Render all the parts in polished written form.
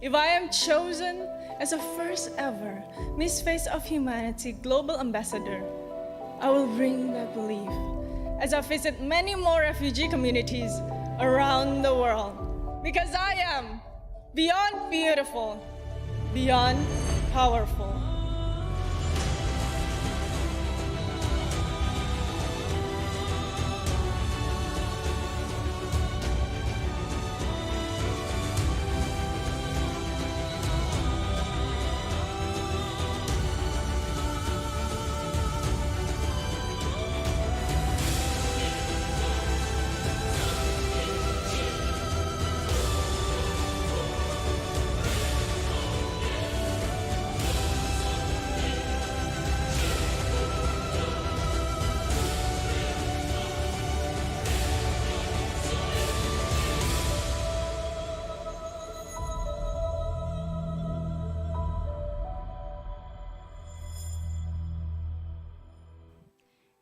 If I am chosen as a first ever Miss Face of Humanity Global Ambassador, I will bring that belief as I visit many more refugee communities around the world. Because I am beyond beautiful, beyond powerful.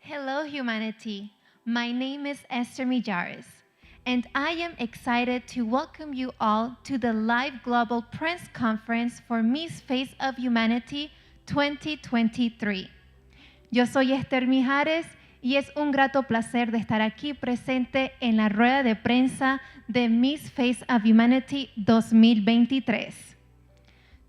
Hello, humanity. My name is Esther Mijares, and I am excited to welcome you all to the live global press conference for Miss Face of Humanity 2023. Yo soy Esther Mijares y es un grato placer de estar aquí presente en la rueda de prensa de Miss Face of Humanity 2023.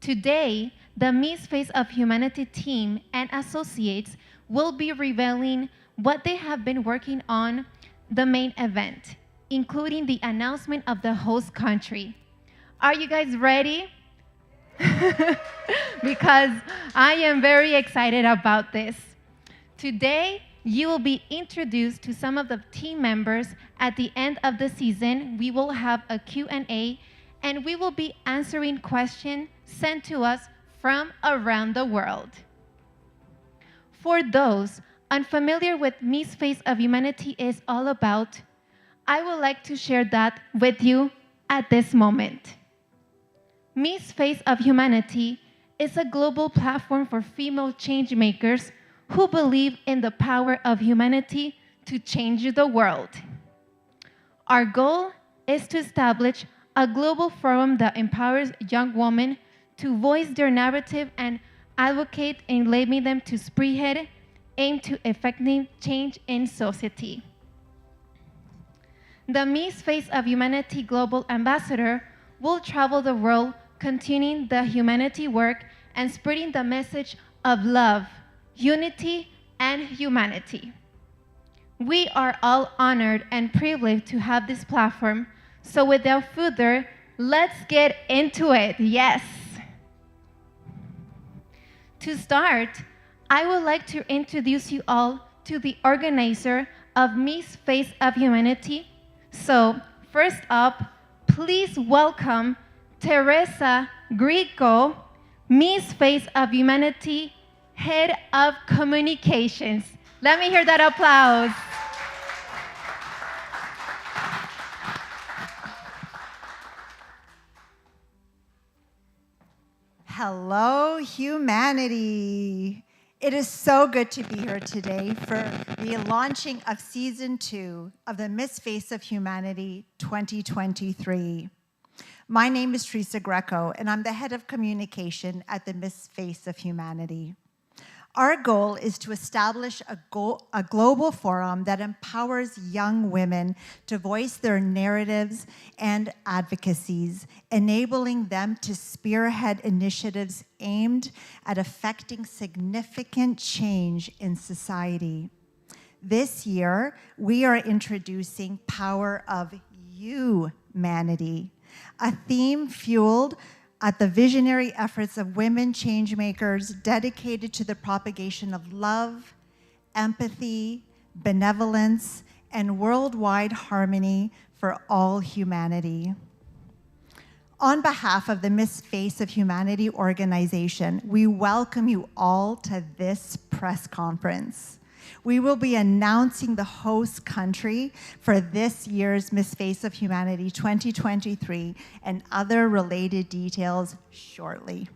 Today, the Miss Face of Humanity team and associates will be revealing what they have been working on the main event, including the announcement of the host country. Are you guys ready? Because I am very excited about this. Today, you will be introduced to some of the team members. At the end of the season, we will have a Q&A, and we will be answering questions sent to us from around the world. For those unfamiliar with Miss Face of Humanity is all about, I would like to share that with you at this moment. Miss Face of Humanity is a global platform for female change makers who believe in the power of humanity to change the world. Our goal is to establish a global forum that empowers young women to voice their narrative and advocate enabling them to spearhead, aim to effective change in society. The Miss Face of Humanity Global Ambassador will travel the world continuing the humanity work and spreading the message of love, unity, and humanity. We are all honored and privileged to have this platform, so without further, let's get into it, yes. To start, I would like to introduce you all to the organizer of Miss Face of Humanity. So, first up, please welcome Teresa Grico, Miss Face of Humanity, Head of Communications. Let me hear that applause. Hello, humanity. It is so good to be here today for the launching of Season 2 of the Miss Face of Humanity 2023. My name is Teresa Greco, and I'm the head of communication at the Miss Face of Humanity. Our goal is to establish a global forum that empowers young women to voice their narratives and advocacies, enabling them to spearhead initiatives aimed at affecting significant change in society. This year, we are introducing Power of Humanity, a theme fueled at the visionary efforts of women changemakers dedicated to the propagation of love, empathy, benevolence, and worldwide harmony for all humanity. On behalf of the Miss Face of Humanity organization, we welcome you all to this press conference. We will be announcing the host country for this year's Miss Face of Humanity 2023 and other related details shortly.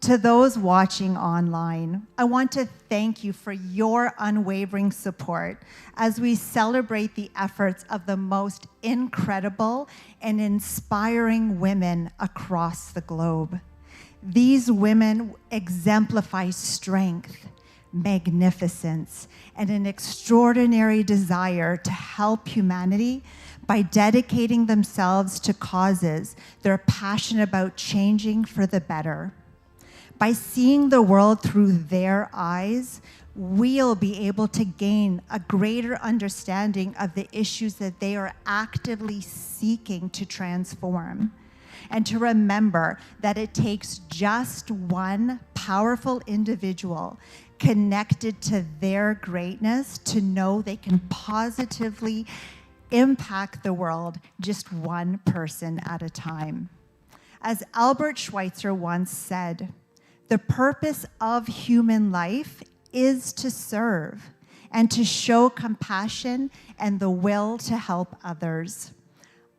To those watching online, I want to thank you for your unwavering support as we celebrate the efforts of the most incredible and inspiring women across the globe. These women exemplify strength, magnificence, and an extraordinary desire to help humanity by dedicating themselves to causes they're passionate about changing for the better. By seeing the world through their eyes, we'll be able to gain a greater understanding of the issues that they are actively seeking to transform. And to remember that it takes just one powerful individual connected to their greatness to know they can positively impact the world just one person at a time. As Albert Schweitzer once said, the purpose of human life is to serve and to show compassion and the will to help others.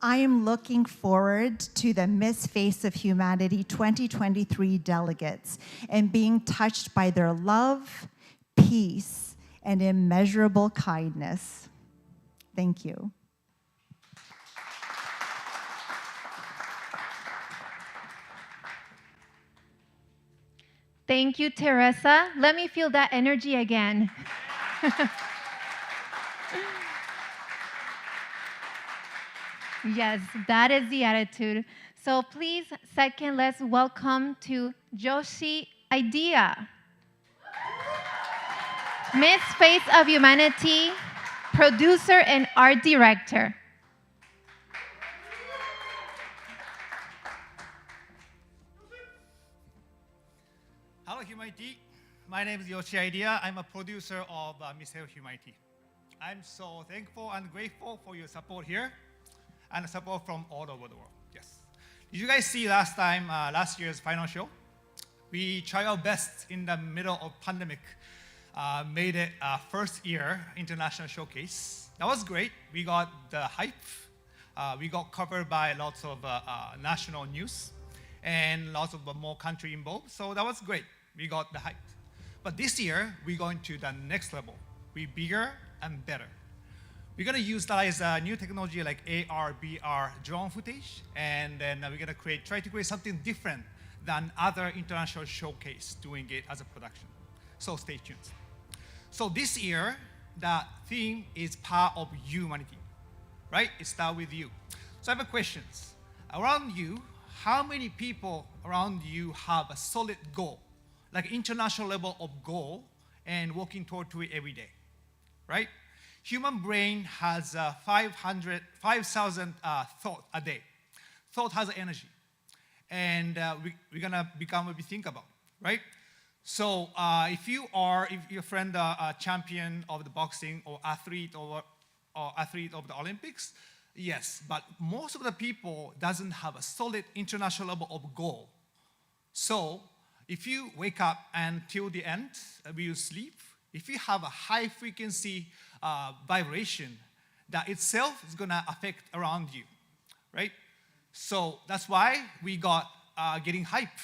I am looking forward to the Miss Face of Humanity 2023 delegates and being touched by their love, peace, and immeasurable kindness. Thank you. Thank you, Teresa. Let me feel that energy again. Yes, that is the attitude. So please, second, let's welcome to Joshi Idea. Miss Face of Humanity, producer and art director. Hello, Humanity. My name is Yoshi Idea. I'm a producer of Miss Face of Humanity. I'm so thankful and grateful for your support here and support from all over the world. Yes. Did you guys see last year's final show? We tried our best in the middle of pandemic, made it first year international showcase. That was great. We got the hype. We got covered by lots of national news and lots of more country involved. So that was great. We got the hype. But this year, we're going to the next level. We're bigger and better. We're going to utilize new technology like AR, VR, drone footage, and then we're going to try to create something different than other international showcase doing it as a production. So stay tuned. So this year, the theme is Power of Humanity, right? It starts with you. So I have a question. Around you, how many people around you have a solid goal, like international level of goal, and working toward to it every day, right? Human brain has 5,000 thoughts a day. Thought has energy. And we're going to become what we think about, right? So if your friend a champion of the boxing or athlete of the Olympics, yes, but most of the people doesn't have a solid international level of goal. So if you wake up until the end, you sleep, if you have a high frequency vibration, that itself is going to affect around you, right? So that's why we got getting hype,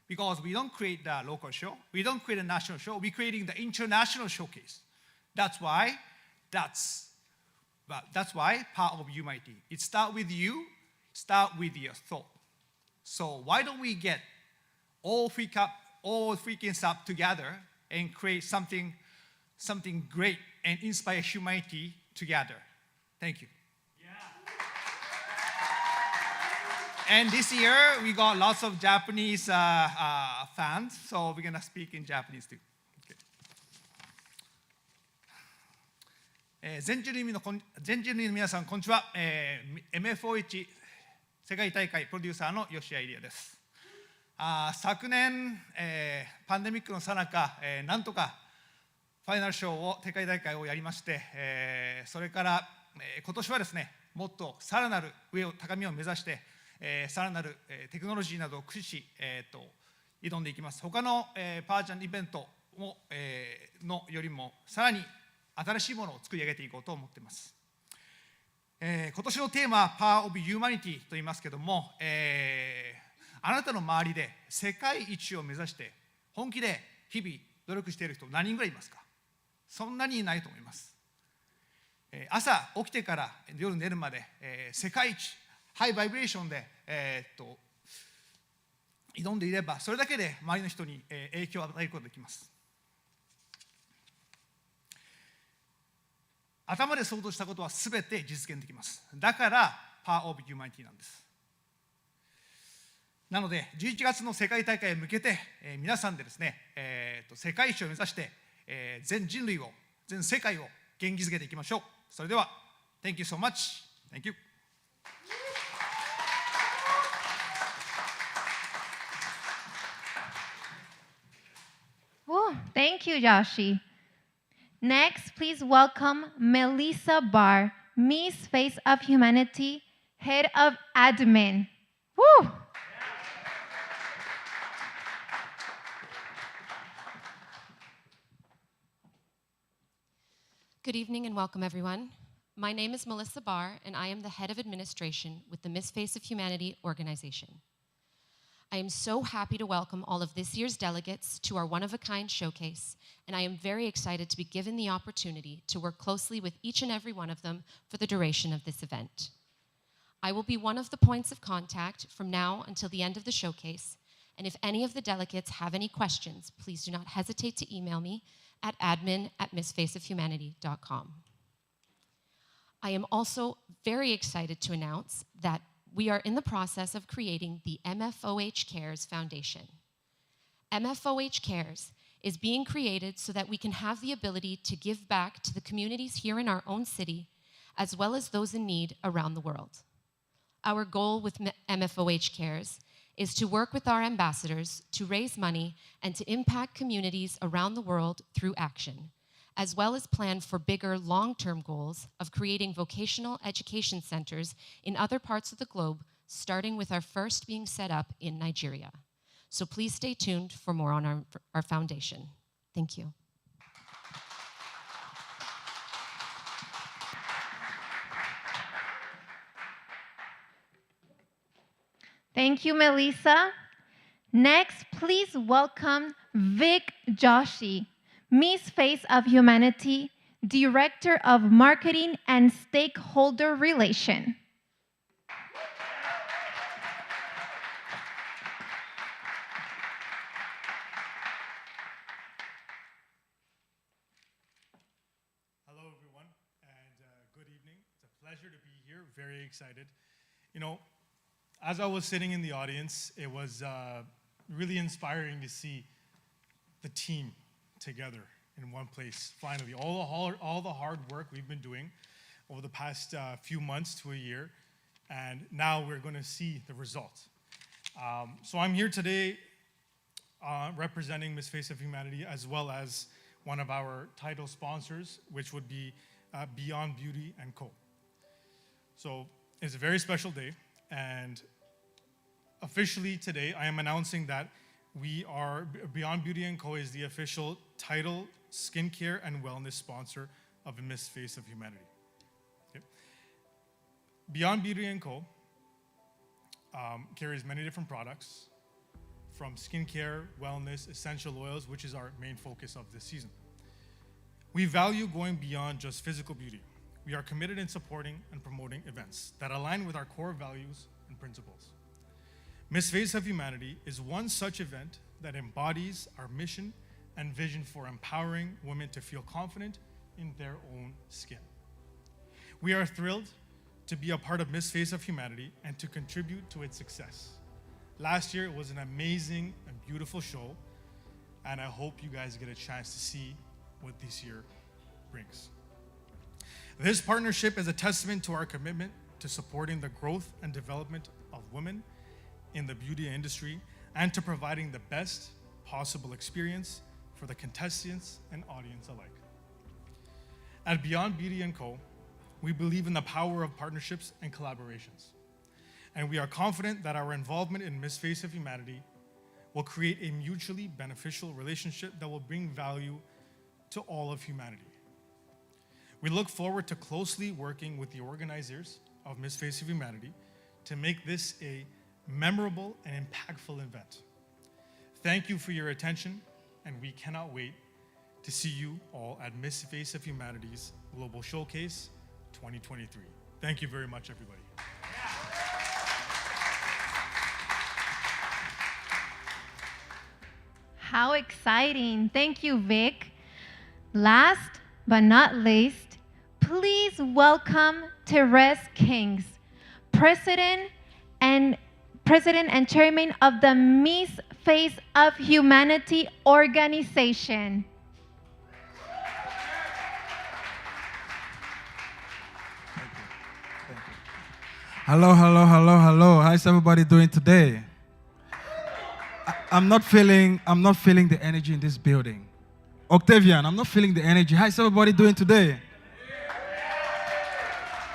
because we don't create the local show, we don't create a national show, we're creating the international showcase. That's why Power of Humanity. It starts with you, start with your thought. So why don't we get all frequencies up together and create something great and inspire humanity together. Thank you. Yeah. And this year, we got lots of Japanese fans, so we're going to speak in Japanese too. Okay. 全人類の皆さん、こんにちは。MFOH 世界大会プロデューサーの吉谷入江です。昨年、パンデミックの最中、なんとかファイナルショーを世界大会をやりまして、それから、今年はですね、もっとさらなる高みを目指して、さらなる、テクノロジーなどを駆使し、挑んでいきます。他の、パーチャンイベントも、のよりもさらに新しいものを作り上げていこうと思っています。今年のテーマは Power of Humanity と言いますけども、あなたの周りで世界一を目指して本気で日々努力している人何人ぐらいいますか？そんなにいないと思います。朝起きてから夜寝るまで、世界一ハイバイブレーションで、挑んでいればそれだけで周りの人に影響を与えることができます。頭で想像したことはすべて実現できます。だからパワーオブヒューマニティなんです。なので11月の世界大会へ向けて、皆さんでですね、世界一を目指して、全人類を全世界を元気づけていきましょう。それでは Thank you so much. Thank you. Oh, thank you, Yoshi. Next, please welcome Melissa Barr, Miss Face of Humanity, Head of Admin. Woo! Good evening and welcome, everyone. My name is Melissa Barr, and I am the Head of Administration with the Miss Face of Humanity organization. I am so happy to welcome all of this year's delegates to our one-of-a-kind showcase, and I am very excited to be given the opportunity to work closely with each and every one of them for the duration of this event. I will be one of the points of contact from now until the end of the showcase, and if any of the delegates have any questions, please do not hesitate to email me at admin@missfaceofhumanity.com. I am also very excited to announce that we are in the process of creating the MFOH Cares Foundation. MFOH Cares is being created so that we can have the ability to give back to the communities here in our own city, as well as those in need around the world. Our goal with MFOH Cares is to work with our ambassadors to raise money and to impact communities around the world through action, as well as plan for bigger long-term goals of creating vocational education centers in other parts of the globe, starting with our first being set up in Nigeria. So please stay tuned for more on our foundation. Thank you. Thank you, Melissa. Next, please welcome Vic Joshi, Miss Face of Humanity, Director of Marketing and Stakeholder Relation. Hello, everyone, and good evening. It's a pleasure to be here. Very excited. You know, as I was sitting in the audience, it was really inspiring to see the team together in one place. Finally, all the hard work we've been doing over the past few months to a year, and now we're going to see the results. So I'm here today representing Miss Face of Humanity, as well as one of our title sponsors, which would be Beyond Beauty & Co. So it's a very special day, and officially today I am announcing that Beyond Beauty & Co. is the official title skincare and wellness sponsor of Miss Face of Humanity. Okay. Beyond Beauty & Co. Carries many different products, from skincare, wellness, essential oils, which is our main focus of this season. We value going beyond just physical beauty. We are committed in supporting and promoting events that align with our core values and principles. Miss Face of Humanity is one such event that embodies our mission and vision for empowering women to feel confident in their own skin. We are thrilled to be a part of Miss Face of Humanity and to contribute to its success. Last year, it was an amazing and beautiful show, and I hope you guys get a chance to see what this year brings. This partnership is a testament to our commitment to supporting the growth and development of women in the beauty industry and to providing the best possible experience for the contestants and audience alike. At Beyond Beauty & Co., we believe in the power of partnerships and collaborations. And we are confident that our involvement in Miss Face of Humanity will create a mutually beneficial relationship that will bring value to all of humanity. We look forward to closely working with the organizers of Miss Face of Humanity to make this a memorable, and impactful event. Thank you for your attention, and we cannot wait to see you all at Miss Face of Humanity's Global Showcase 2023. Thank you very much, everybody. How exciting. Thank you, Vic. Last but not least, please welcome Therese Kings, President and Chairman of the Miss Face of Humanity organization. Hello, hello, hello, hello. How's everybody doing today? I'm not feeling the energy in this building. Octavian, I'm not feeling the energy. How's everybody doing today?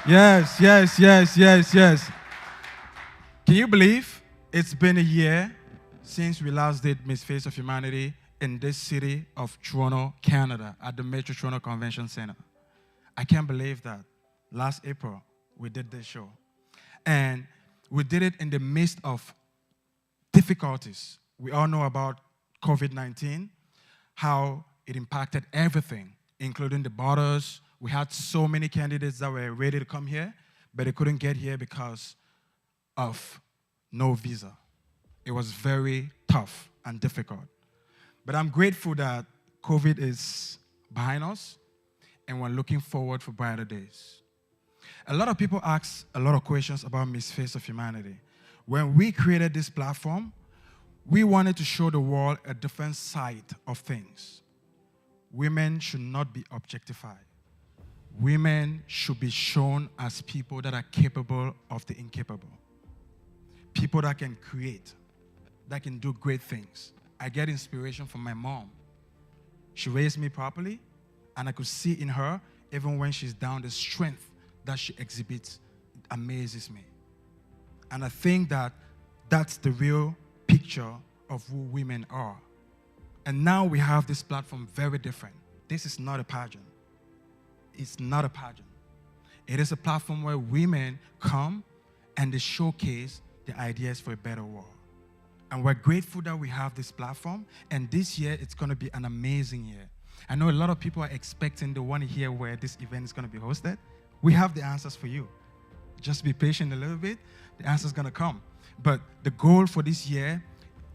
Yes, yes, yes, yes, yes. Can you believe it's been a year since we last did Miss Face of Humanity in this city of Toronto, Canada, at the Metro Toronto Convention Center? I can't believe that. Last April, we did this show. And we did it in the midst of difficulties. We all know about COVID-19, how it impacted everything, including the borders. We had so many candidates that were ready to come here, but they couldn't get here because of no visa. It was very tough and difficult. But I'm grateful that COVID is behind us, and we're looking forward for brighter days. A lot of people ask a lot of questions about Miss Face of Humanity. When we created this platform, we wanted to show the world a different side of things. Women should not be objectified. Women should be shown as people that are capable of the incapable. People that can create, that can do great things. I get inspiration from my mom. She raised me properly, and I could see in her, even when she's down, the strength that she exhibits amazes me. And I think that that's the real picture of who women are. And now we have this platform very different. This is not a pageant. It's not a pageant. It is a platform where women come and they showcase the ideas for a better world. And we're grateful that we have this platform. And this year, it's going to be an amazing year. I know a lot of people are expecting, they want to hear where this event is going to be hosted. We have the answers for you. Just be patient a little bit. The answer's going to come. But the goal for this year,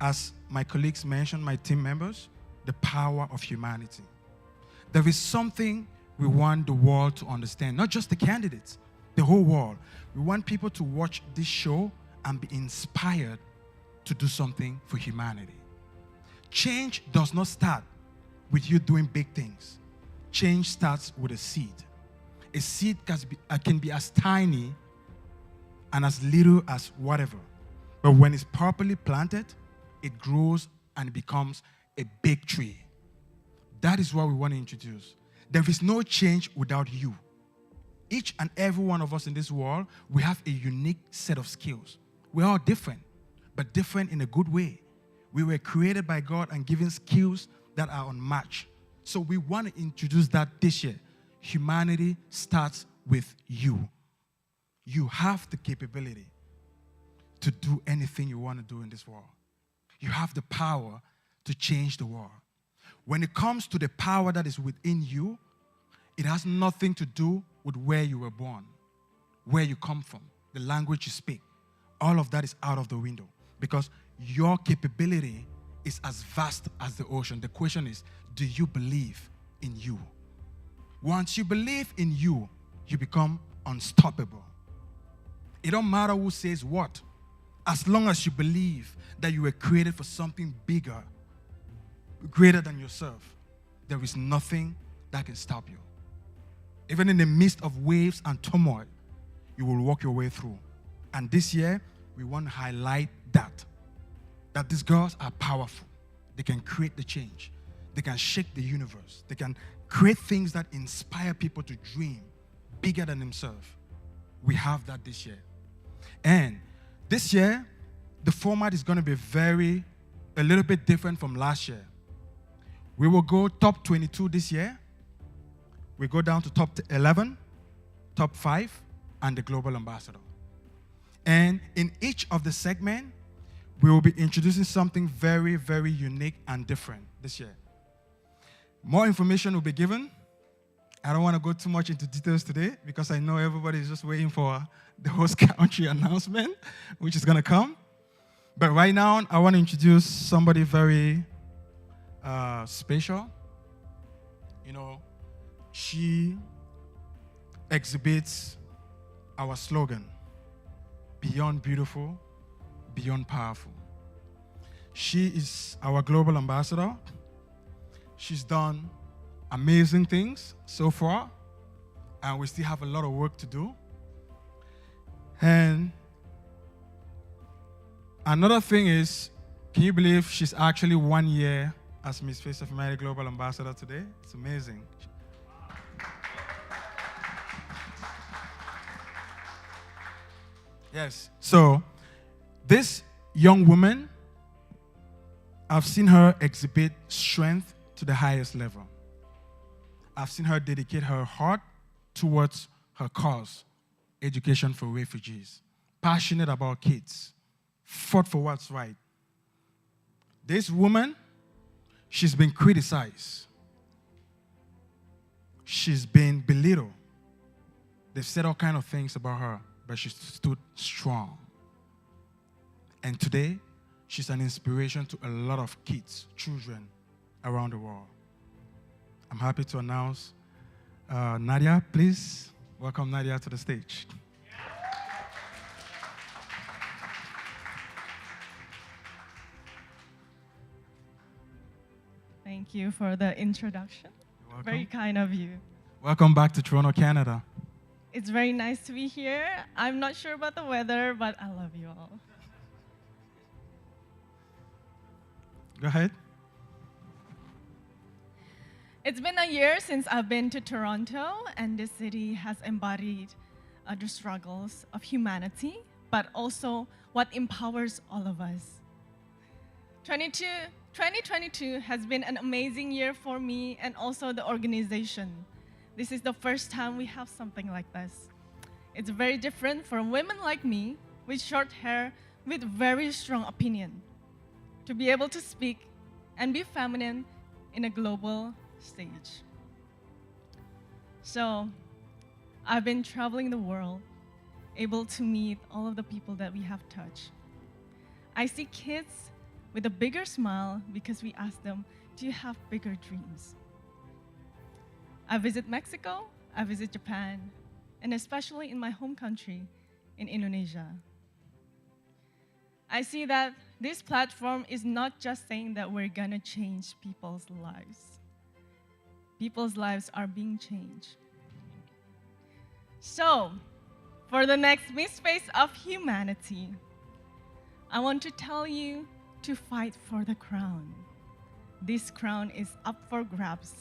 as my colleagues mentioned, my team members, the power of humanity. There is something we want the world to understand, not just the candidates, the whole world. We want people to watch this show and be inspired to do something for humanity. Change does not start with you doing big things. Change starts with a seed. A seed can be as tiny and as little as whatever. But when it's properly planted, it grows and becomes a big tree. That is what we want to introduce. There is no change without you. Each and every one of us in this world, we have a unique set of skills. We're all different, but different in a good way. We were created by God and given skills that are unmatched. So we want to introduce that this year. Humanity starts with you. You have the capability to do anything you want to do in this world. You have the power to change the world. When it comes to the power that is within you, it has nothing to do with where you were born, where you come from, the language you speak. All of that is out of the window because your capability is as vast as the ocean. The question is, do you believe in you? Once you believe in you, you become unstoppable. It don't matter who says what. As long as you believe that you were created for something bigger, greater than yourself, there is nothing that can stop you. Even in the midst of waves and turmoil, you will walk your way through. And this year, we want to highlight that these girls are powerful. They can create the change. They can shake the universe. They can create things that inspire people to dream bigger than themselves. We have that this year. And this year, the format is going to be a little bit different from last year. We will go top 22 this year. We go down to top 11, top 5, and the global ambassador. And in each of the segment, we will be introducing something very, very unique and different this year. More information will be given. I don't want to go too much into details today because I know everybody is just waiting for the host country announcement, which is going to come. But right now, I want to introduce somebody very special. You know, she exhibits our slogan, beyond beautiful, beyond powerful. She is our global ambassador. She's done amazing things so far, and we still have a lot of work to do. And another thing is, can you believe she's actually 1 year as Miss Face of Humanity Global Ambassador today? It's amazing. Yes. So, this young woman, I've seen her exhibit strength to the highest level. I've seen her dedicate her heart towards her cause, education for refugees, passionate about kids, fought for what's right. This woman, she's been criticized. She's been belittled. They've said all kinds of things about her, but she stood strong. And today, she's an inspiration to a lot of kids, children around the world. I'm happy to announce Nadia, please welcome Nadia to the stage. Thank you for the introduction. You're welcome. Very kind of you. Welcome back to Toronto, Canada. It's very nice to be here. I'm not sure about the weather, but I love you all. Go ahead. It's been a year since I've been to Toronto, and this city has embodied the struggles of humanity, but also what empowers all of us. 2022 has been an amazing year for me and also the organization. This is the first time we have something like this. It's very different for women like me with short hair with very strong opinion to be able to speak and be feminine in a global stage. So I've been traveling the world, able to meet all of the people that we have touched. I see kids with a bigger smile because we ask them, do you have bigger dreams? I visit Mexico, I visit Japan, and especially in my home country, in Indonesia. I see that this platform is not just saying that we're gonna change people's lives. People's lives are being changed. So, for the next Miss Face of Humanity, I want to tell you to fight for the crown. This crown is up for grabs.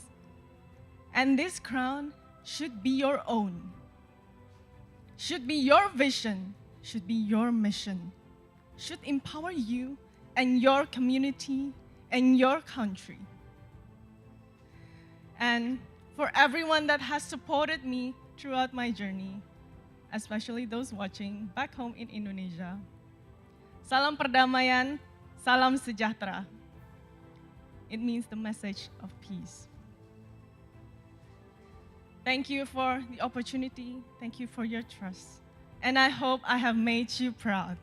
And this crown should be your own, should be your vision, should be your mission, should empower you and your community and your country. And for everyone that has supported me throughout my journey, especially those watching back home in Indonesia, salam perdamaian, salam sejahtera. It means the message of peace. Thank you for the opportunity. Thank you for your trust. And I hope I have made you proud.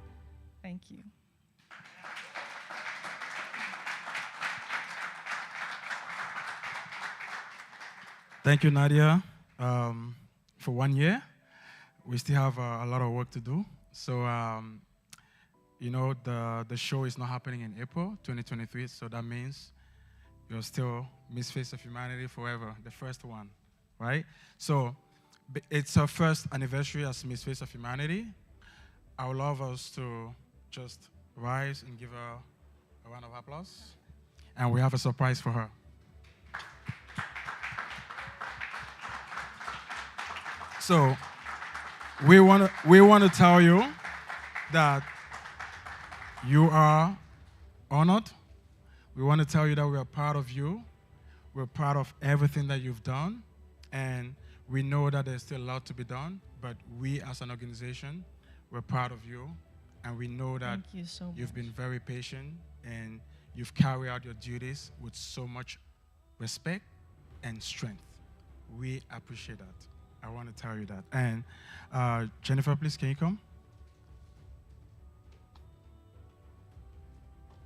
Thank you. Thank you, Nadia. For 1 year, we still have a lot of work to do. So, you know, the show is not happening in April 2023, so that means you're still Miss Face of Humanity forever, the first one, right? So, it's our first anniversary as Miss Face of Humanity. I would love us to just rise and give her a round of applause. And we have a surprise for her. So, we want to tell you that you are honored. We want to tell you that we are proud of you. We're proud of everything that you've done. And we know that there's still a lot to be done. But we as an organization, We're proud of you, and we know that Thank you so you've much. been very patient and you've carried out your duties with so much respect and strength. We appreciate that. I want to tell you that. And Jennifer, please, can you come?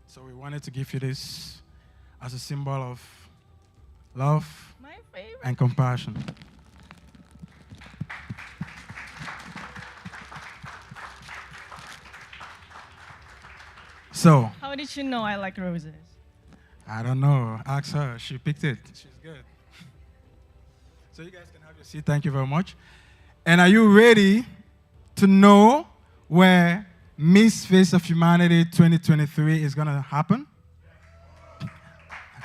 So we wanted to give you this as a symbol of love My favorite. and compassion. So, How did you know I like roses? I don't know. Ask her. She picked it. She's good. So you guys can have your seat. Thank you very much. And are you ready to know where Miss Face of Humanity 2023 is going to happen?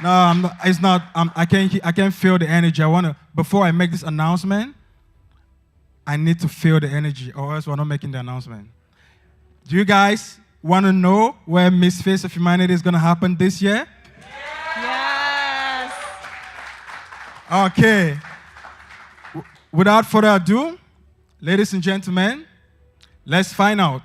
No, I'm not, it's not. I can't feel the energy. I want to, before I make this announcement, I need to feel the energy, or else we're not making the announcement. Do you guys want to know where Miss Face of Humanity is going to happen this year? Yes. Okay. Without further ado, ladies and gentlemen, let's find out.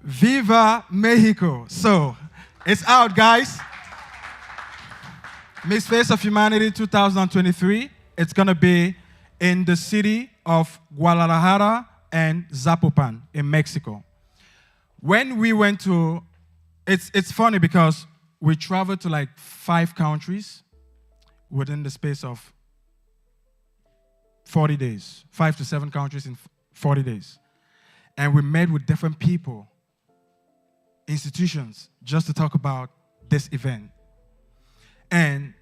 Viva Mexico. So, it's out, guys. Miss Face of Humanity 2023. It's going to be in the city of Guadalajara and Zapopan in Mexico. When we went to, it's funny because we traveled to like 5 countries within the space of 40 days, 5 to 7 countries in 40 days. And we met with different people, institutions, just to talk about this event. And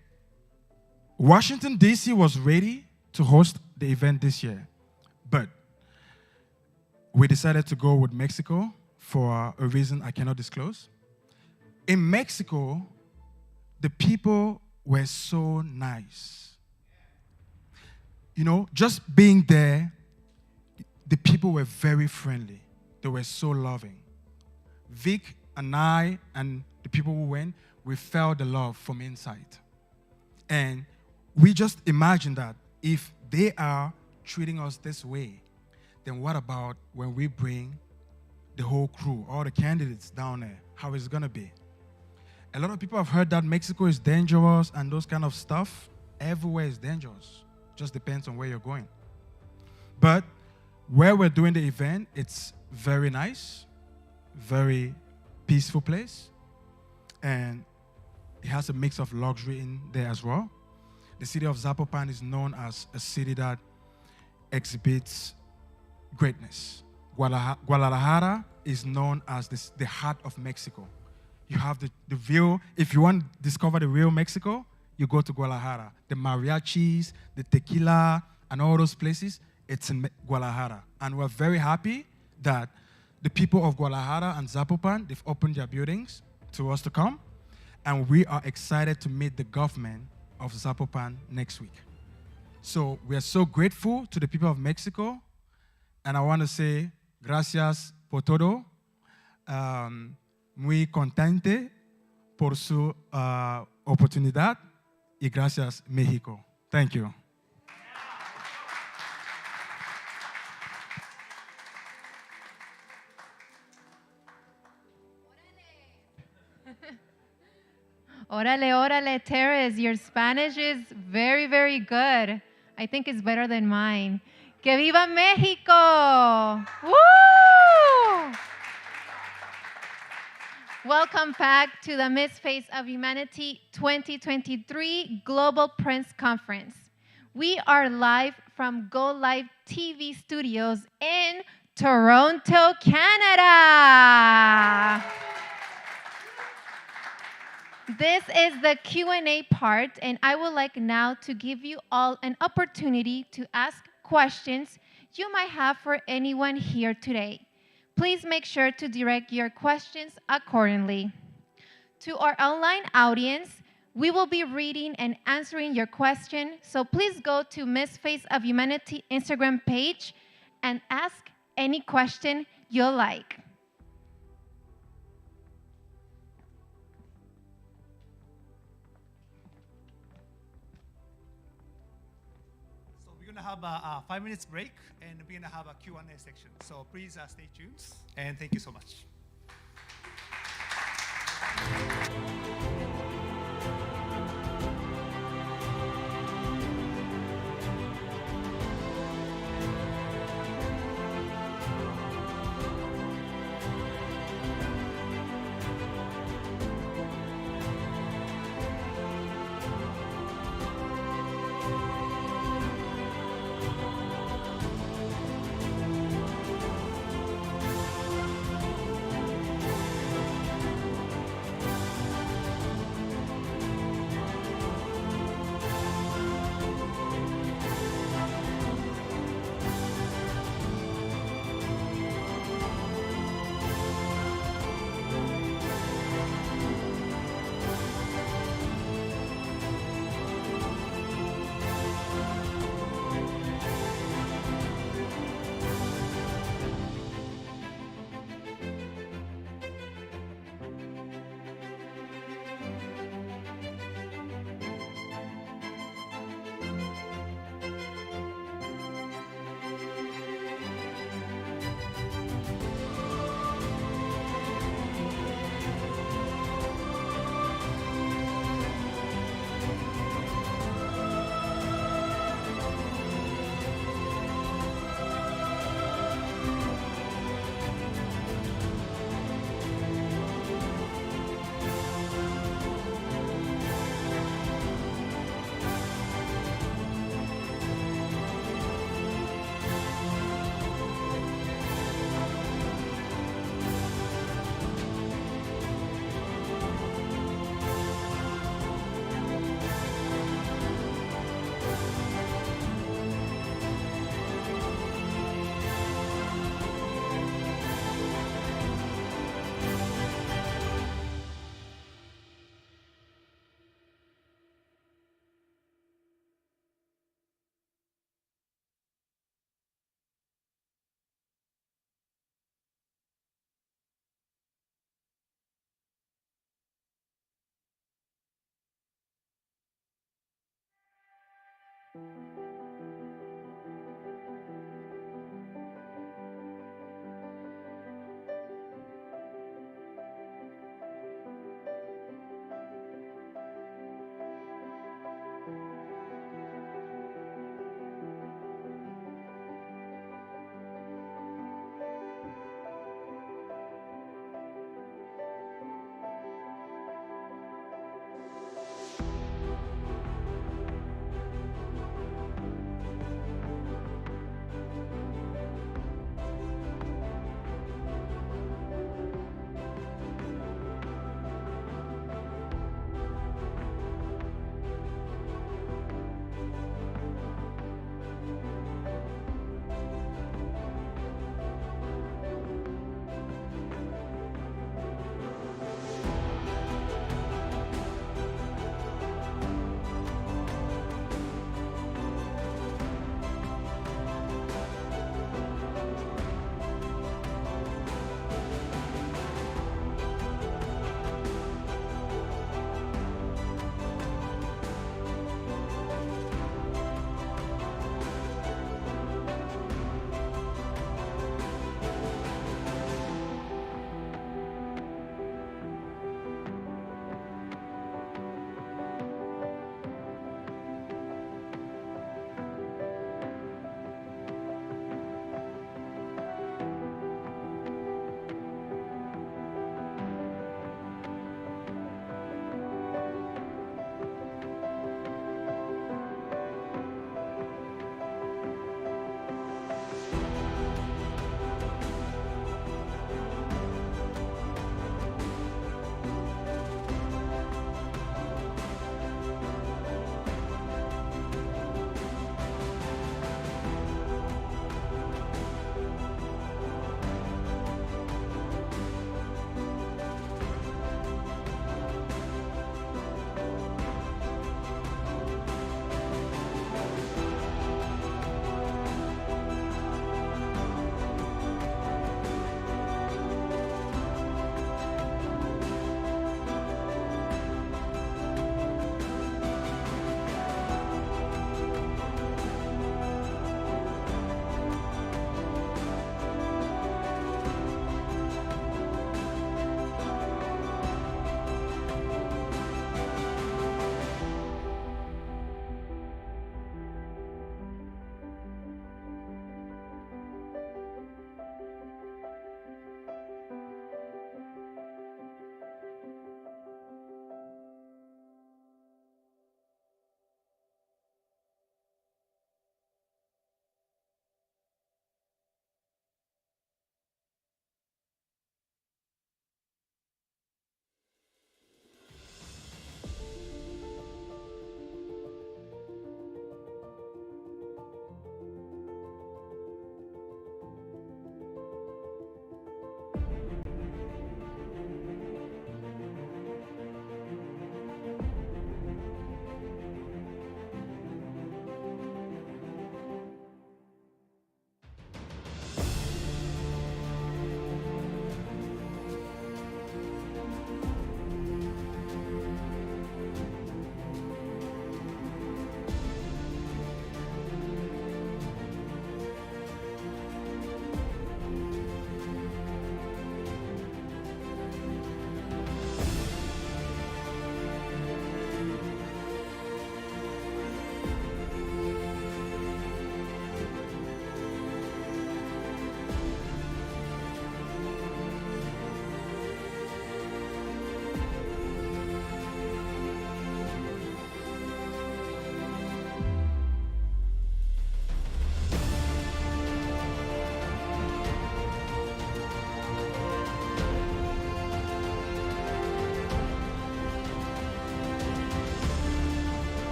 Washington, D.C. was ready to host the event this year, but we decided to go with Mexico for a reason I cannot disclose. In Mexico, the people were so nice. You know, just being there, the people were very friendly. They were so loving. Vic and I and the people who went, we felt the love from inside. And we just imagined that if they are treating us this way, then what about when we bring the whole crew, all the candidates down there? How is it going to be? A lot of people have heard that Mexico is dangerous and those kind of stuff. Everywhere is dangerous. Just depends on where you're going. But where we're doing the event, it's very nice, very peaceful place, and it has a mix of luxury in there as well. The city of Zapopan is known as a city that exhibits greatness. Guadalajara is known as the heart of Mexico. You have the real, if you want to discover the real Mexico, you go to Guadalajara. The mariachis, the tequila, and all those places, it's in Guadalajara. And we're very happy that the people of Guadalajara and Zapopan, they've opened their buildings to us to come. And we are excited to meet the government of Zapopan next week. So we are so grateful to the people of Mexico. And I want to say, gracias por todo. Muy contente por su oportunidad y gracias, México. Thank you. Órale, órale, Teres, your Spanish is very, very good. I think it's better than mine. ¡Que viva México! Woo! Welcome back to the Miss Face of Humanity 2023 Global Prince Conference. We are live from GOlive TV studios in Toronto, Canada. This is the Q&A part, and I would like now to give you all an opportunity to ask questions you might have for anyone here today. Please make sure to direct your questions accordingly. To our online audience, we will be reading and answering your question, so please go to Miss Face of Humanity Instagram page and ask any question you like. So we're going to have a 5 minutes break, and we're going to have a Q&A section. So please stay tuned, and thank you so much.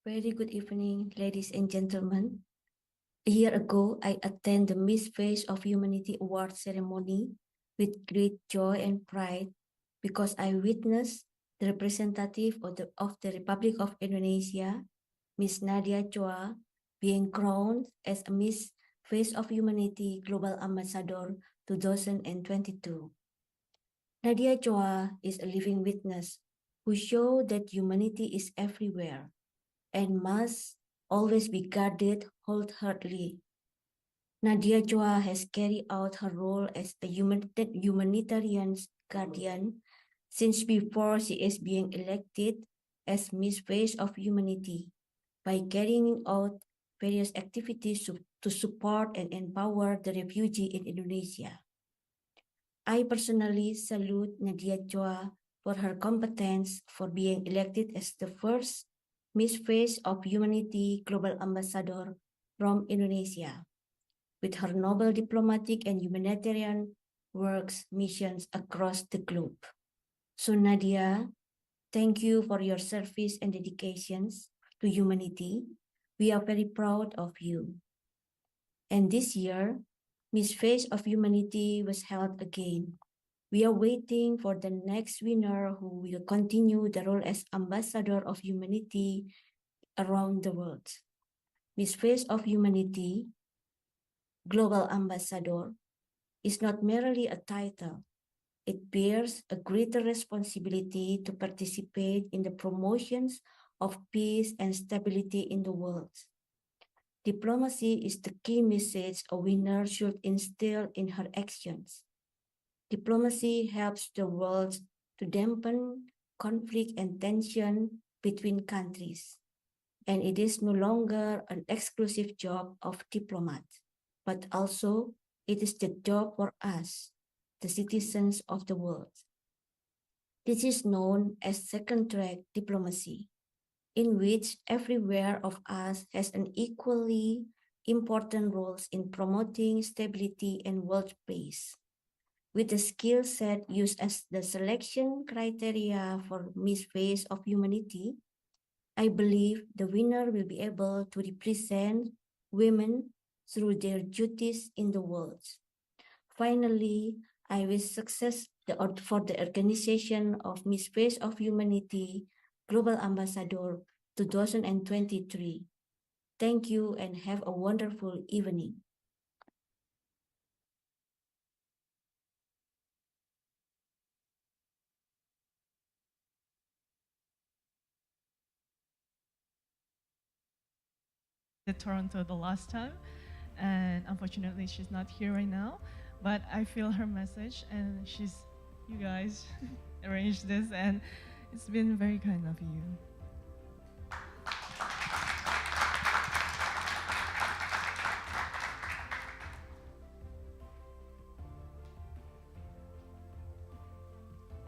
Very good evening, ladies and gentlemen. A year ago, I attended the Miss Face of Humanity Award ceremony with great joy and pride because I witnessed the representative of the Republic of Indonesia, Miss Nadia Chua, being crowned as a Miss Face of Humanity Global Ambassador 2022. Nadia Chua is a living witness who showed that humanity is everywhere and must always be guarded wholeheartedly. Nadia Chua has carried out her role as a humanitarian guardian since before she is being elected as Miss Face of Humanity by carrying out various activities to support and empower the refugee in Indonesia. I personally salute Nadia Chua for her competence for being elected as the first Miss Face of Humanity Global Ambassador from Indonesia, with her noble diplomatic and humanitarian works missions across the globe. So Nadia, thank you for your service and dedications to humanity. We are very proud of you. And this year, Miss Face of Humanity was held again. We are waiting for the next winner who will continue the role as Ambassador of Humanity around the world. Miss Face of Humanity, Global Ambassador, is not merely a title. It bears a greater responsibility to participate in the promotions of peace and stability in the world. Diplomacy is the key message a winner should instill in her actions. Diplomacy helps the world to dampen conflict and tension between countries. And it is no longer an exclusive job of diplomats, but also it is the job for us, the citizens of the world. This is known as second-track diplomacy, in which everywhere of us has an equally important roles in promoting stability and world peace. With the skill set used as the selection criteria for Miss Face of Humanity, I believe the winner will be able to represent women through their duties in the world. Finally, I wish success for the organization of Miss Face of Humanity Global Ambassador 2023. Thank you and have a wonderful evening. Toronto the last time, and unfortunately she's not here right now, but I feel her message, and you guys arranged this, and it's been very kind of you.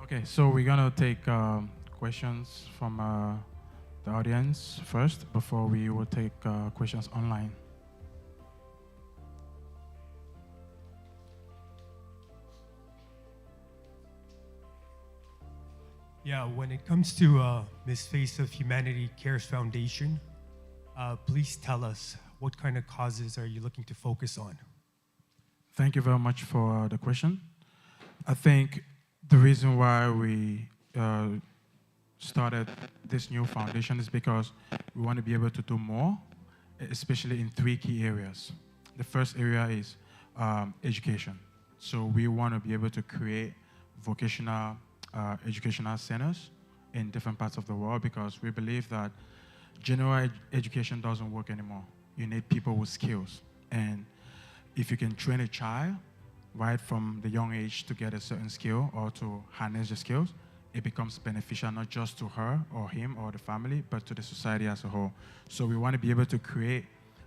Okay, so we're gonna take questions from the audience first before we will take questions online. Yeah, when it comes to Miss Face of Humanity Cares Foundation, please tell us what kind of causes are you looking to focus on? Thank you very much for the question. I think the reason why we started this new foundation is because we want to be able to do more, especially in 3 key areas. The first area is education. So we want to be able to create vocational educational centers in different parts of the world, because we believe that general education doesn't work anymore. You need people with skills. And if you can train a child right from the young age to get a certain skill or to harness the skills, it becomes beneficial not just to her or him or the family, but to the society as a whole. So we want to be able to create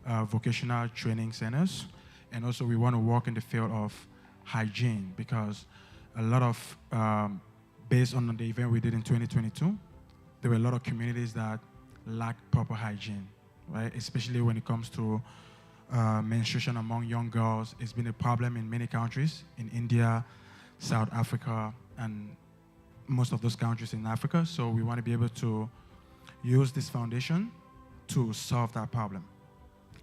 vocational training centers. And also we want to work in the field of hygiene, because a lot of, based on the event we did in 2022, there were a lot of communities that lack proper hygiene, right? Especially when it comes to menstruation among young girls. It's been a problem in many countries, in India, South Africa, and most of those countries in Africa. So we want to be able to use this foundation to solve that problem.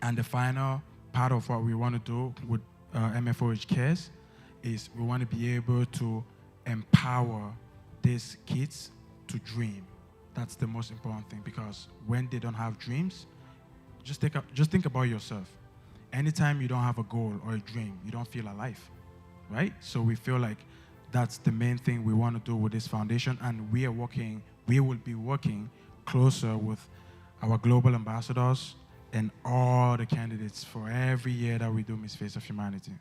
And the final part of what we want to do with MFOH Cares is we want to be able to empower these kids to dream. That's the most important thing, because when they don't have dreams, just think about yourself. Anytime you don't have a goal or a dream, you don't feel alive, right? So we feel like that's the main thing we want to do with this foundation, and we will be working closer with our global ambassadors and all the candidates for every year that we do Miss Face of Humanity.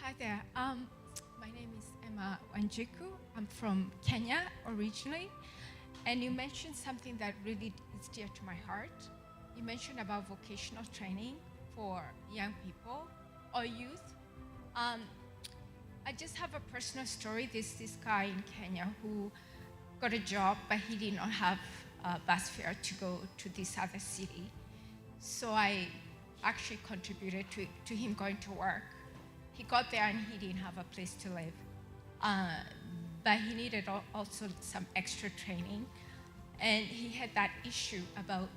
Hi there. My name is Emma Wanjiku. I'm from Kenya originally. And you mentioned something that really is dear to my heart. You mentioned about vocational training for young people or youth. I just have a personal story. There's this guy in Kenya who got a job, but he did not have a bus fare to go to this other city. So I actually contributed to him going to work. He got there and he didn't have a place to live. But he needed also some extra training. And he had that issue about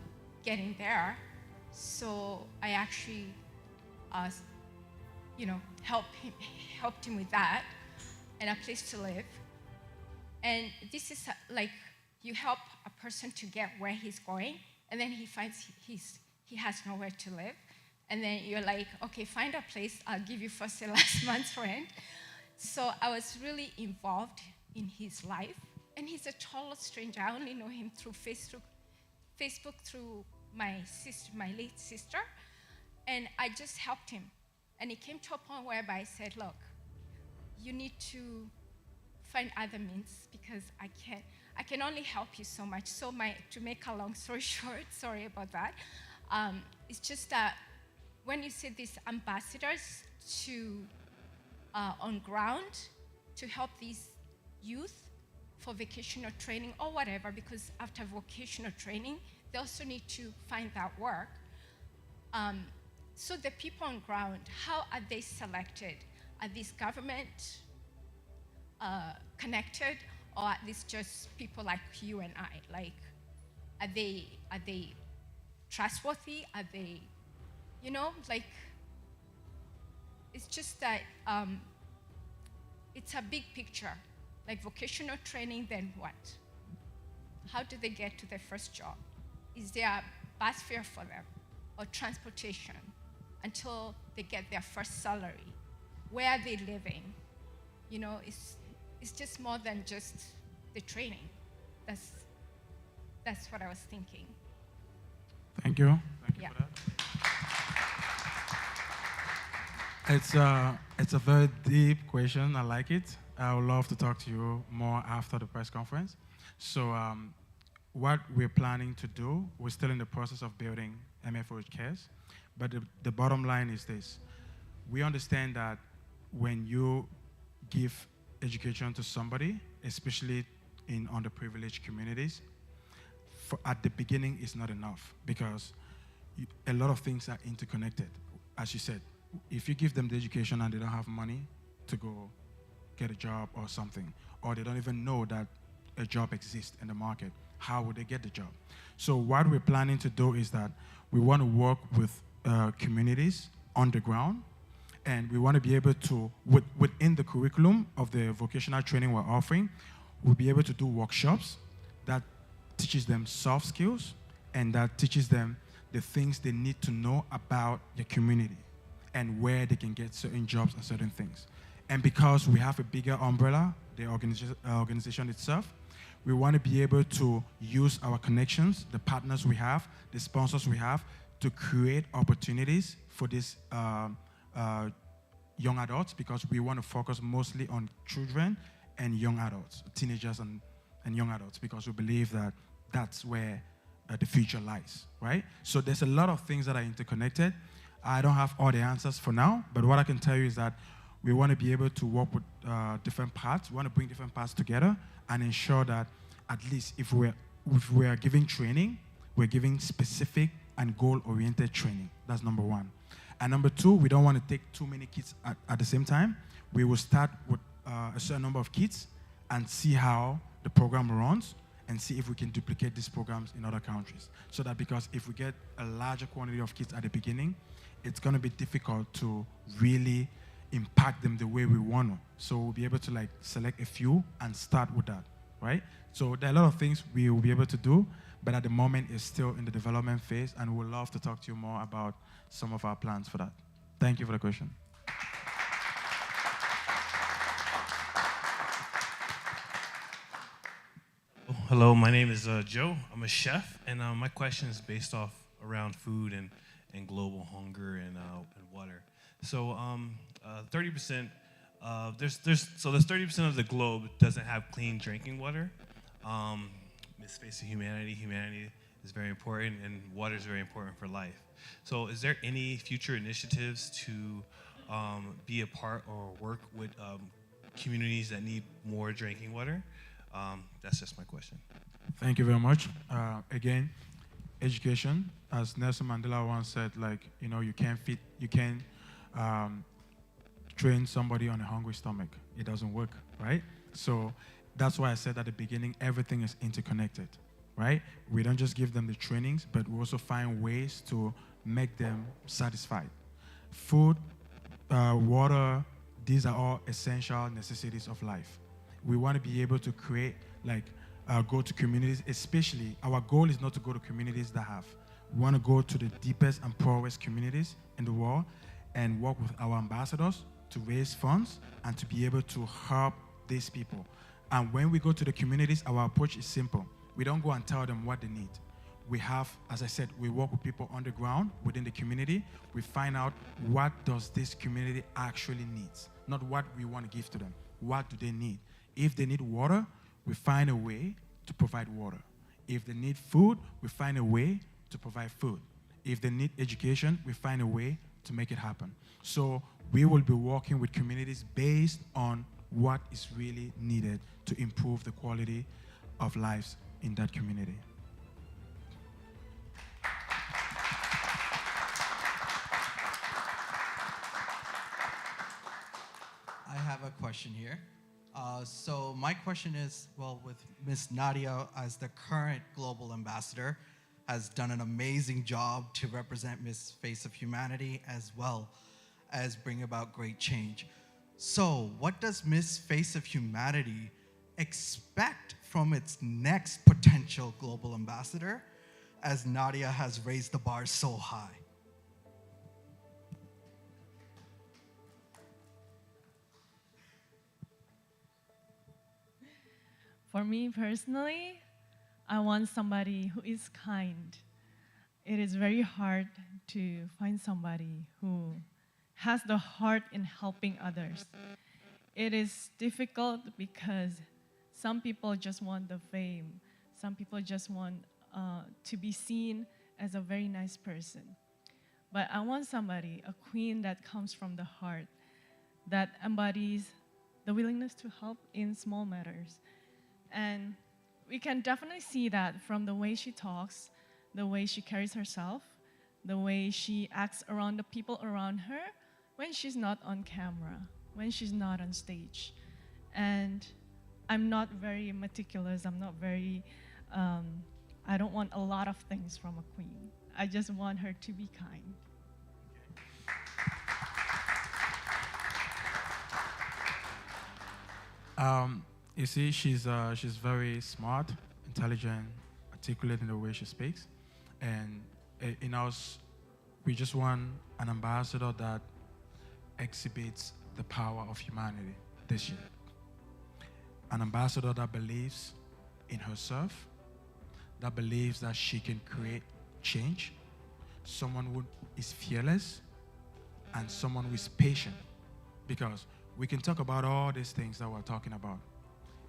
getting there. So I actually, helped him with that and a place to live. And this is like you help a person to get where he's going, and then he finds he has nowhere to live. And then you're like, okay, find a place, I'll give you first and last month's rent. So I was really involved in his life. And he's a total stranger. I only know him through Facebook through my late sister. And I just helped him. And it came to a point whereby I said, look, you need to find other means because I can only help you so much. So to make a long story short, sorry about that, it's just that when you see these ambassadors on ground to help these youth for vocational training or whatever, because after vocational training, they also need to find that work. So the people on ground, how are they selected? Are these government connected, or are these just people like you and I? Like, are they trustworthy? Are they, it's just that it's a big picture. Like vocational training, then what? How do they get to their first job? Is there a bus fare for them or transportation until they get their first salary? Where are they living? It's just more than just the training. That's what I was thinking. Thank you. Thank you Yeah. for that. It's a very deep question. I like it. I would love to talk to you more after the press conference. So what we're planning to do, we're still in the process of building MFOH Cares, but the bottom line is this. We understand that when you give education to somebody, especially in underprivileged communities, at the beginning it's not enough because a lot of things are interconnected. As you said, if you give them the education and they don't have money to go get a job or something, or they don't even know that a job exists in the market, how would they get the job? So what we're planning to do is that we want to work with communities on the ground, and we want to be able to, within the curriculum of the vocational training we're offering, we'll be able to do workshops that teaches them soft skills and that teaches them the things they need to know about the community and where they can get certain jobs and certain things. And because we have a bigger umbrella, the organization itself, we want to be able to use our connections, the partners we have, the sponsors we have, to create opportunities for these young adults, because we want to focus mostly on children and young adults, teenagers and young adults, because we believe that that's where the future lies, right? So there's a lot of things that are interconnected. I don't have all the answers for now, but what I can tell you is that we want to be able to work with different parts. We want to bring different parts together and ensure that at least if we're giving training, we're giving specific and goal-oriented training. That's number one. And number two, we don't want to take too many kids at the same time. We will start with a certain number of kids and see how the program runs and see if we can duplicate these programs in other countries. So that because if we get a larger quantity of kids at the beginning, it's going to be difficult to really impact them the way we want to. So we'll be able to like select a few and start with that, right? So there are a lot of things we will be able to do, but at the moment it's still in the development phase, and we'd love to talk to you more about some of our plans for that. Thank you for the question. Hello, my name is Joe. I'm a chef, and my question is based off around food and global hunger and water. So 30%, there's 30% of the globe doesn't have clean drinking water. It's face of humanity. Humanity is very important, and water is very important for life. So is there any future initiatives to be a part or work with communities that need more drinking water? That's just my question. Thank you very much. Again, education, as Nelson Mandela once said, like, you can't train somebody on a hungry stomach. It doesn't work, right? So that's why I said at the beginning, everything is interconnected, right? We don't just give them the trainings, but we also find ways to make them satisfied. Food, water, these are all essential necessities of life. We want to be able to create, go to communities, especially our goal is not to go to communities that have. We want to go to the deepest and poorest communities in the world and work with our ambassadors to raise funds and to be able to help these people. And when we go to the communities, our approach is simple. We don't go and tell them what they need. We have, as I said, we work with people on the ground within the community. We find out what does this community actually needs, not what we want to give to them. What do they need? If they need water, we find a way to provide water. If they need food, we find a way to provide food. If they need education, we find a way to make it happen. So we will be working with communities based on what is really needed to improve the quality of lives in that community. I have a question here. So my question is, well, with Ms. Nadia as the current global ambassador, has done an amazing job to represent Miss Face of Humanity as well as bring about great change. So what does Miss Face of Humanity expect from its next potential global ambassador, as Nadia has raised the bar so high? For me personally, I want somebody who is kind. It is very hard to find somebody who has the heart in helping others. It is difficult because some people just want the fame. Some people just want to be seen as a very nice person. But I want somebody, a queen that comes from the heart, that embodies the willingness to help in small matters. And we can definitely see that from the way she talks, the way she carries herself, the way she acts around the people around her when she's not on camera, when she's not on stage. And I'm not very meticulous, I'm not very, I don't want a lot of things from a queen. I just want her to be kind. You see, she's very smart, intelligent, articulate in the way she speaks. And in us, we just want an ambassador that exhibits the power of humanity this year. An ambassador that believes in herself, that believes that she can create change, someone who is fearless, and someone who is patient. Because we can talk about all these things that we're talking about.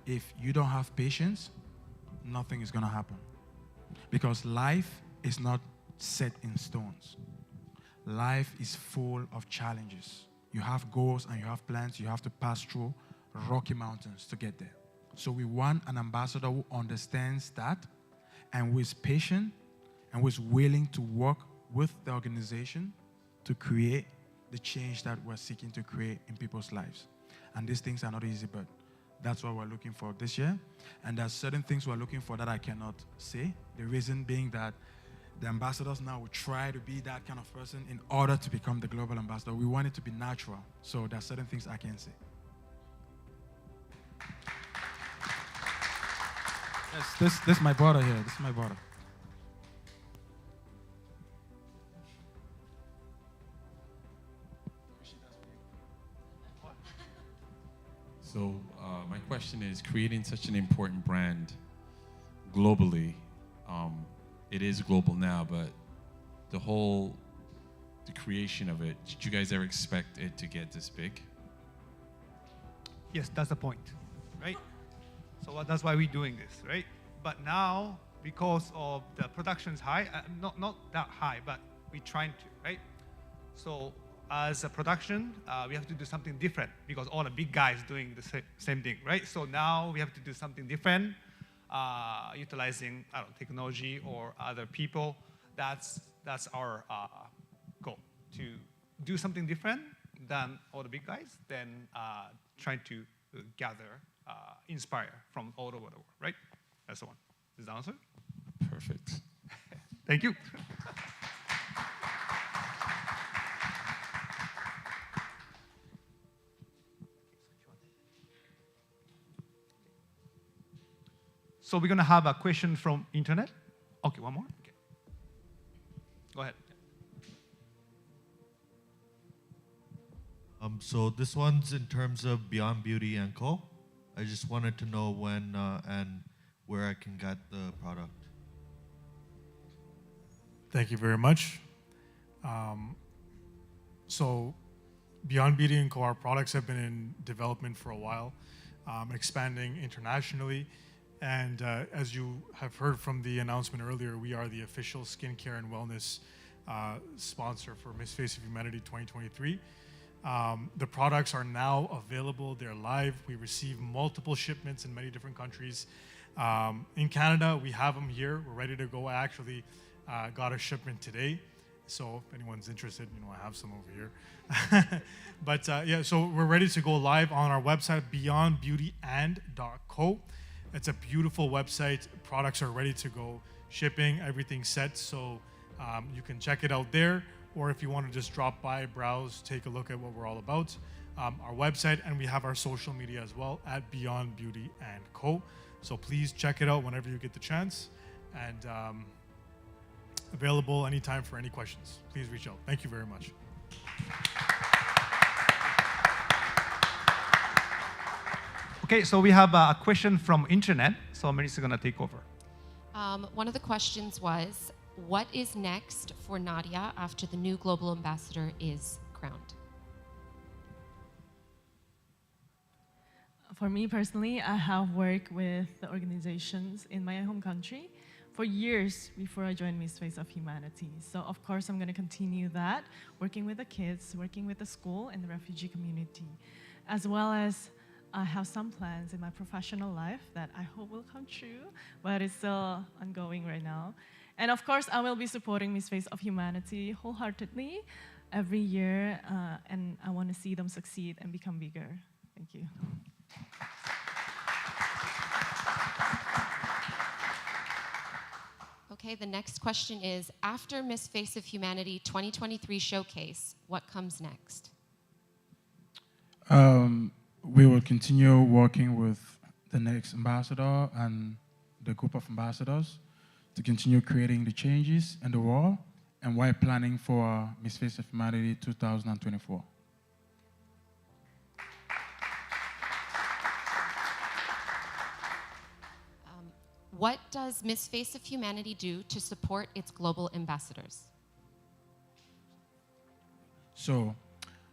If you don't have patience, nothing is going to happen. Because life is not set in stones. Life is full of challenges. You have goals and you have plans. You have to pass through rocky mountains to get there. So we want an ambassador who understands that and who is patient and who's willing to work with the organization to create the change that we're seeking to create in people's lives. And these things are not easy, but that's what we're looking for this year. And there's certain things we're looking for that I cannot say. The reason being that the ambassadors now will try to be that kind of person in order to become the global ambassador. We want it to be natural. So there are certain things I can't say. Yes, this is my brother here. This is my brother. So my question is, creating such an important brand globally, it is global now, but the creation of it, did you guys ever expect it to get this big? Yes, that's the point, right? So that's why we're doing this, right? But now, because of the production's high, not that high, but we're trying to, right? So as a production, we have to do something different because all the big guys doing the same thing, right? So now we have to do something different, utilizing technology or other people. That's our goal, to do something different than all the big guys, then trying to gather, inspire from all over the world, right? That's the one. Is the answer? Perfect. Thank you. So we're going to have a question from internet. Okay, one more. Okay. Go ahead. So this one's in terms of Beyond Beauty & Co. I just wanted to know when and where I can get the product. Thank you very much. So Beyond Beauty & Co, our products have been in development for a while, expanding internationally. And as you have heard from the announcement earlier, we are the official skincare and wellness sponsor for Miss Face of Humanity 2023. The products are now available. They're live. We receive multiple shipments in many different countries. In Canada, we have them here. We're ready to go. I actually got a shipment today. So if anyone's interested, I have some over here. But yeah, so we're ready to go live on our website, beyondbeautyand.co. It's a beautiful website. Products are ready to go. Shipping, everything's set. So you can check it out there. Or if you want to just drop by, browse, take a look at what we're all about. Our website, and we have our social media as well at Beyond Beauty & Co. So please check it out whenever you get the chance. And available anytime for any questions. Please reach out. Thank you very much. Okay, so we have a question from internet. So Melissa's going to take over. One of the questions was, what is next for Nadia after the new global ambassador is crowned? For me personally, I have worked with the organizations in my home country for years before I joined Miss Face of Humanity. So of course, I'm going to continue that, working with the kids, working with the school and the refugee community, as well as I have some plans in my professional life that I hope will come true, but it's still ongoing right now. And of course, I will be supporting Miss Face of Humanity wholeheartedly every year, and I want to see them succeed and become bigger. Thank you. Okay, the next question is, after Miss Face of Humanity 2023 showcase, what comes next? We will continue working with the next ambassador and the group of ambassadors to continue creating the changes in the world, and while planning for Miss Face of Humanity 2024. What does Miss Face of Humanity do to support its global ambassadors? So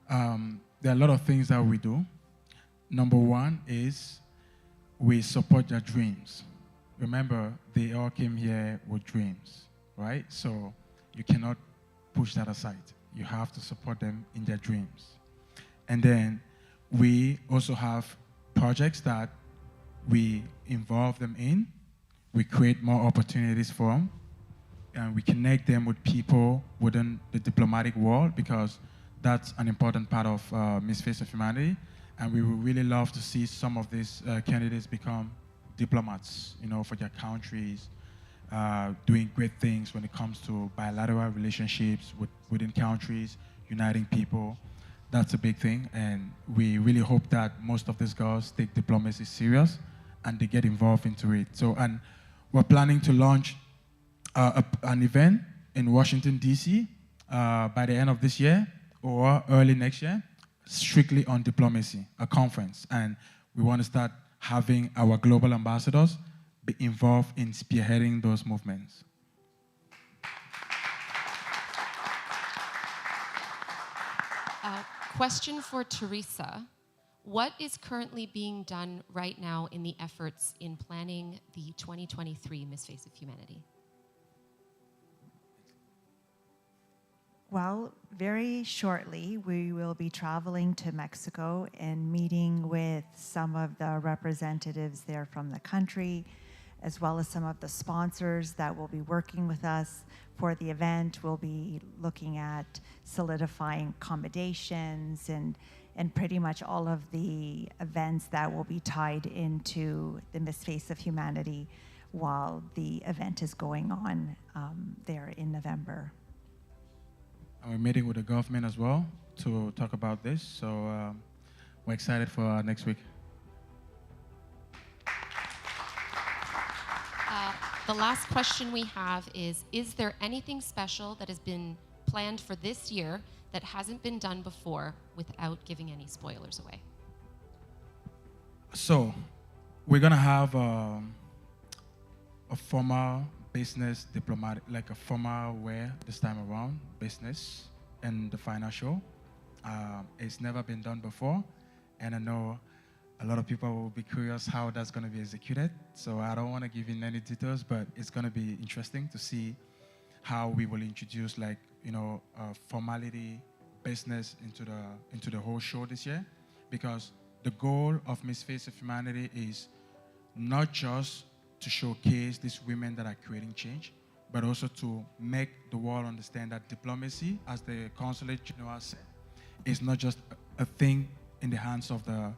there are a lot of things that we do. Number one is we support their dreams. Remember, they all came here with dreams, right? So you cannot push that aside. You have to support them in their dreams. And then we also have projects that we involve them in. We create more opportunities for them. and we connect them with people within the diplomatic world, because that's an important part of Miss Face of Humanity. And we would really love to see some of these candidates become diplomats, for their countries, doing great things when it comes to bilateral relationships within countries, uniting people. That's a big thing, and we really hope that most of these girls take diplomacy serious and they get involved into it. So, and we're planning to launch an event in Washington, D.C. By the end of this year or early next year, strictly on diplomacy, a conference. And we want to start having our global ambassadors be involved in spearheading those movements. Question for Teresa. What is currently being done right now in the efforts in planning the 2023 Miss Face of Humanity? Well, very shortly, we will be traveling to Mexico and meeting with some of the representatives there from the country, as well as some of the sponsors that will be working with us for the event. We'll be looking at solidifying accommodations and pretty much all of the events that will be tied into the Miss Face of Humanity while the event is going on there in November. And we're meeting with the government as well to talk about this. So we're excited for next week. The last question we have is there anything special that has been planned for this year that hasn't been done before, without giving any spoilers away? So we're going to have a formal business diplomatic, like a formal wear this time around, business, and the final show. It's never been done before, and I know a lot of people will be curious how that's going to be executed. So I don't want to give you any details, but it's going to be interesting to see how we will introduce, like, formality, business into the whole show this year, because the goal of Miss Face of Humanity is not just to showcase these women that are creating change, but also to make the world understand that diplomacy, as the Consulate General said, is not just a thing in the hands of the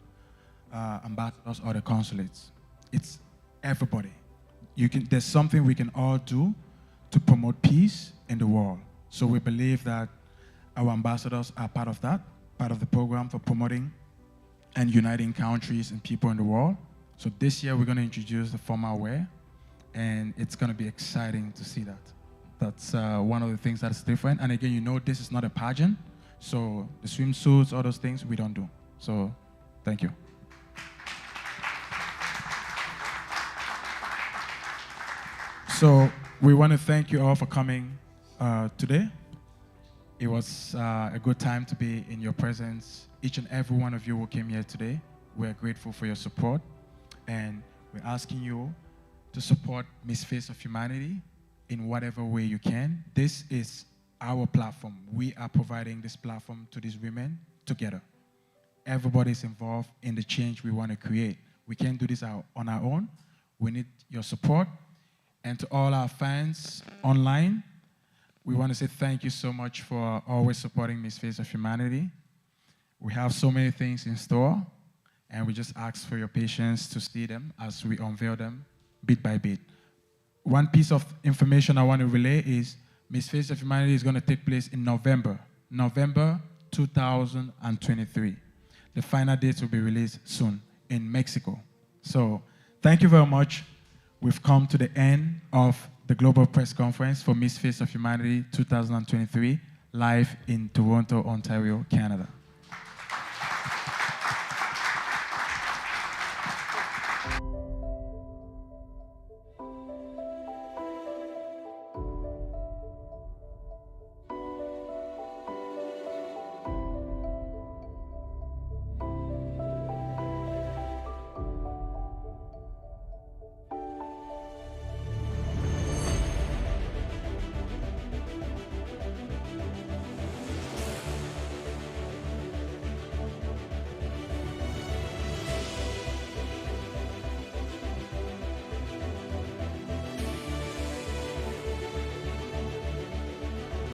ambassadors or the consulates. It's everybody. There's something we can all do to promote peace in the world. So we believe that our ambassadors are part of that, part of the program for promoting and uniting countries and people in the world. So this year we're going to introduce the formal wear, and it's going to be exciting to see that. That's one of the things that's different. And again, this is not a pageant, so the swimsuits, all those things, we don't do. So thank you. So we want to thank you all for coming today. It was a good time to be in your presence. Each and every one of you who came here today, we're grateful for your support, and we're asking you to support Miss Face of Humanity in whatever way you can. This is our platform. We are providing this platform to these women together. Everybody's involved in the change we want to create. We can't do this on our own. We need your support. And to all our fans online, we want to say thank you so much for always supporting Miss Face of Humanity. We have so many things in store, and we just ask for your patience to see them as we unveil them bit by bit. One piece of information I want to relay is Miss Face of Humanity is going to take place in November 2023. The final dates will be released soon in Mexico. So thank you very much. We've come to the end of the Global Press Conference for Miss Face of Humanity 2023, live in Toronto, Ontario, Canada.